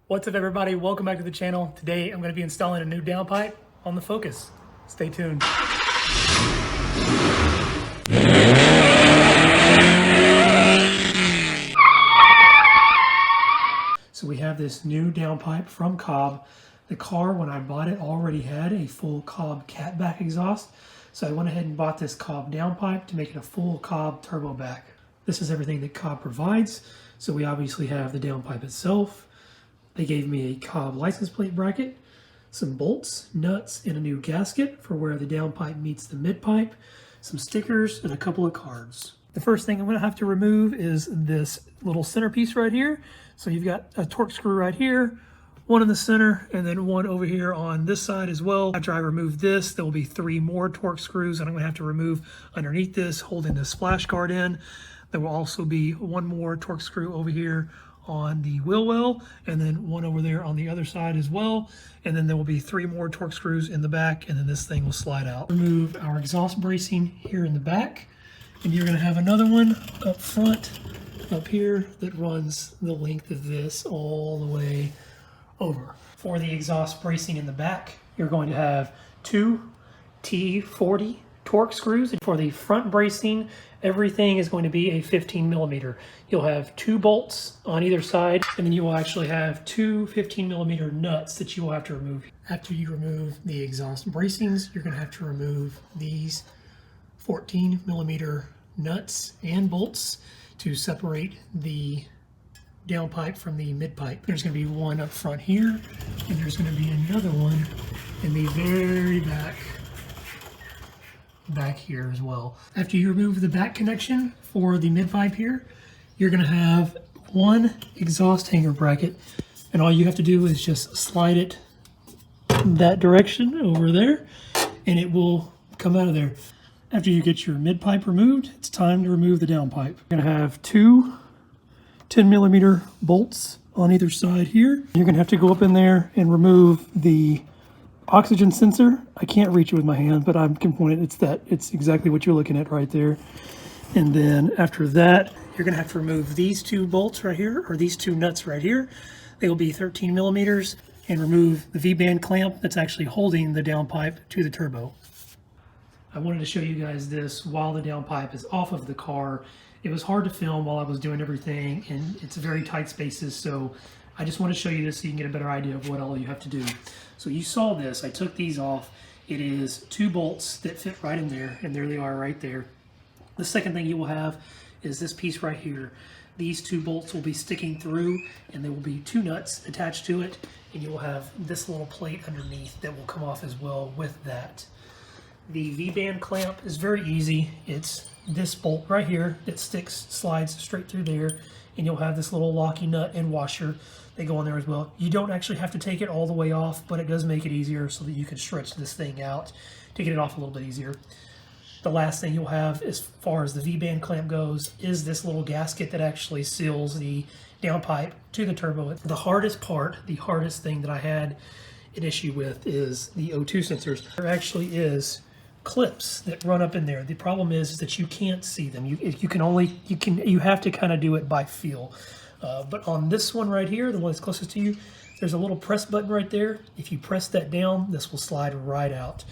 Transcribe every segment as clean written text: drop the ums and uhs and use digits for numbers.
What's up everybody, welcome back to the channel. Today I'm going to be installing a new downpipe on the Focus. Stay tuned. So we have this new downpipe from Cobb. The car, when I bought it, already had a full Cobb catback exhaust. So I went ahead and bought this Cobb downpipe to make it a full Cobb turbo back. This is everything that Cobb provides. So we obviously have the downpipe itself. They gave me a Cobb license plate bracket, some bolts, nuts, and a new gasket for where the downpipe meets the midpipe, some stickers, and a couple of cards. The first thing I'm going to have to remove is this little centerpiece right here. So you've got a torque screw right here, one in the center, and then one over here on this side as well. After I remove this, there will be 3 more torque screws, and I'm going to have to remove underneath this, holding the splash guard in. There will also be one more torque screw over here on the wheel well, and then one over there on the other side as well. And then there will be 3 more torque screws in the back, and then this thing will slide out. Remove our exhaust bracing here in the back, and you're going to have another one up front, up here, that runs the length of this all the way over. For the exhaust bracing in the back, you're going to have 2 T40 torque screws. And for the front bracing, everything is going to be a 15mm. You'll have 2 bolts on either side, and then you will actually have 2 15mm nuts that you will have to remove. After you remove the exhaust bracings, you're going to have to remove these 14mm nuts and bolts to separate the downpipe from the midpipe. There's going to be one up front here, and there's going to be another one in the very back here as well. After you remove the back connection for the midpipe here, you're going to have one exhaust hanger bracket, and all you have to do is just slide it that direction over there, and it will come out of there. After you get your midpipe removed, it's time to remove the downpipe. You're going to have 2 10mm bolts on either side here. You're going to have to go up in there and remove the oxygen sensor. I can't reach it with my hand, but I can point it. It's exactly what you're looking at right there. And then after that, you're going to have to remove these 2 bolts right here, or these 2 nuts right here. They will be 13mm, and remove the V-band clamp that's actually holding the downpipe to the turbo. I wanted to show you guys this while the downpipe is off of the car. It was hard to film while I was doing everything, and it's very tight spaces, so I just want to show you this so you can get a better idea of what all you have to do. So you saw this, I took these off. It is 2 bolts that fit right in there, and there they are right there. The second thing you will have is this piece right here. These 2 bolts will be sticking through, and there will be 2 nuts attached to it, and you will have this little plate underneath that will come off as well with that. The V-band clamp is very easy. It's this bolt right here that slides straight through there, and you'll have this little locky nut and washer. They go on there as well. You don't actually have to take it all the way off, but it does make it easier so that you can stretch this thing out to get it off a little bit easier. The last thing you'll have as far as the V-band clamp goes is this little gasket that actually seals the downpipe to the turbo. The hardest part, the hardest thing that I had an issue with is the O2 sensors. There actually is clips that run up in there. The problem is that you can't see them. You have to kind of do it by feel. But on this one right here, the one that's closest to you, there's a little press button right there. If you press that down, this will slide right out.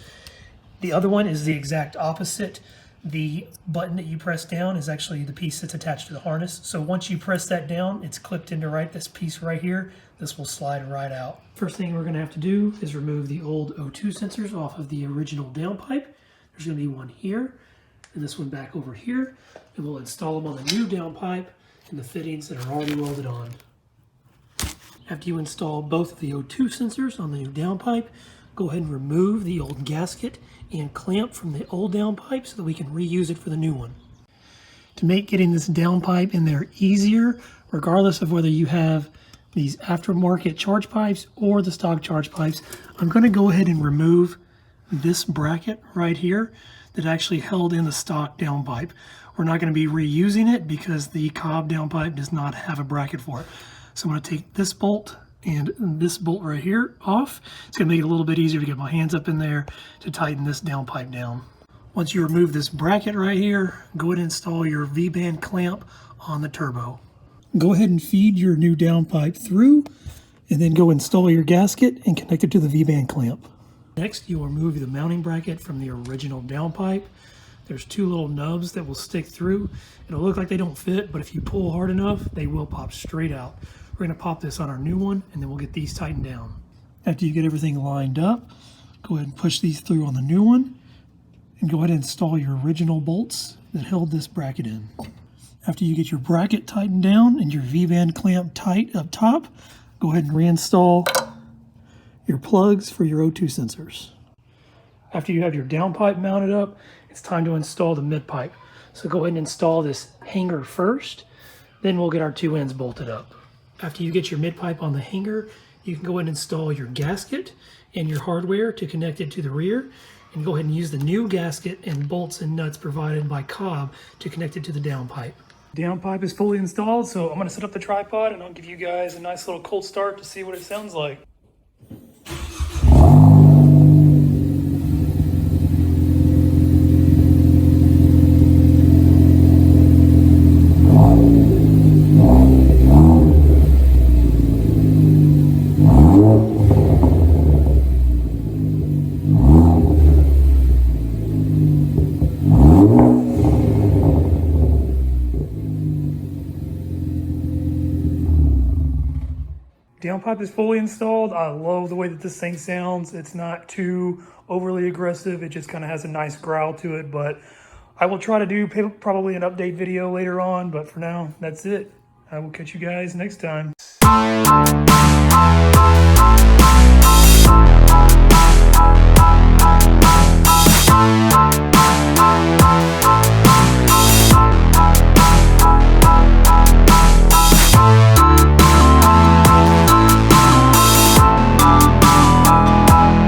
The other one is the exact opposite. The button that you press down is actually the piece that's attached to the harness. So once you press that down, it's clipped into this piece right here. This will slide right out. First thing we're going to have to do is remove the old O2 sensors off of the original downpipe. There's going to be one here, and this one back over here, and we'll install them on the new downpipe and the fittings that are already welded on. After you install both of the O2 sensors on the new downpipe, go ahead and remove the old gasket and clamp from the old downpipe so that we can reuse it for the new one. To make getting this downpipe in there easier, regardless of whether you have these aftermarket charge pipes or the stock charge pipes, I'm going to go ahead and remove this bracket right here that actually held in the stock downpipe. We're not going to be reusing it because the Cobb downpipe does not have a bracket for it. So I'm going to take this bolt and this bolt right here off. It's going to make it a little bit easier to get my hands up in there to tighten this downpipe down. Once you remove this bracket right here, go ahead and install your V-band clamp on the turbo. Go ahead and feed your new downpipe through And then go install your gasket and connect it to the V-band clamp. Next, you will remove the mounting bracket from the original downpipe. There's two little nubs that will stick through. It'll look like they don't fit, but if you pull hard enough, they will pop straight out. We're gonna pop this on our new one, and then we'll get these tightened down. After you get everything lined up, go ahead and push these through on the new one, and go ahead and install your original bolts that held this bracket in. After you get your bracket tightened down and your V-band clamp tight up top, go ahead and reinstall your plugs for your O2 sensors. After you have your downpipe mounted up, it's time to install the mid-pipe. So go ahead and install this hanger first, then we'll get our two ends bolted up. After you get your mid-pipe on the hanger, you can go ahead and install your gasket and your hardware to connect it to the rear, and go ahead and use the new gasket and bolts and nuts provided by Cobb to connect it to the downpipe. Downpipe is fully installed, so I'm going to set up the tripod and I'll give you guys a nice little cold start to see what it sounds like. Downpipe is fully installed. I love the way that this thing sounds. It's not too overly aggressive. It just kind of has a nice growl to it, but I will try to do probably an update video later on, but for now, that's it. I will catch you guys next time.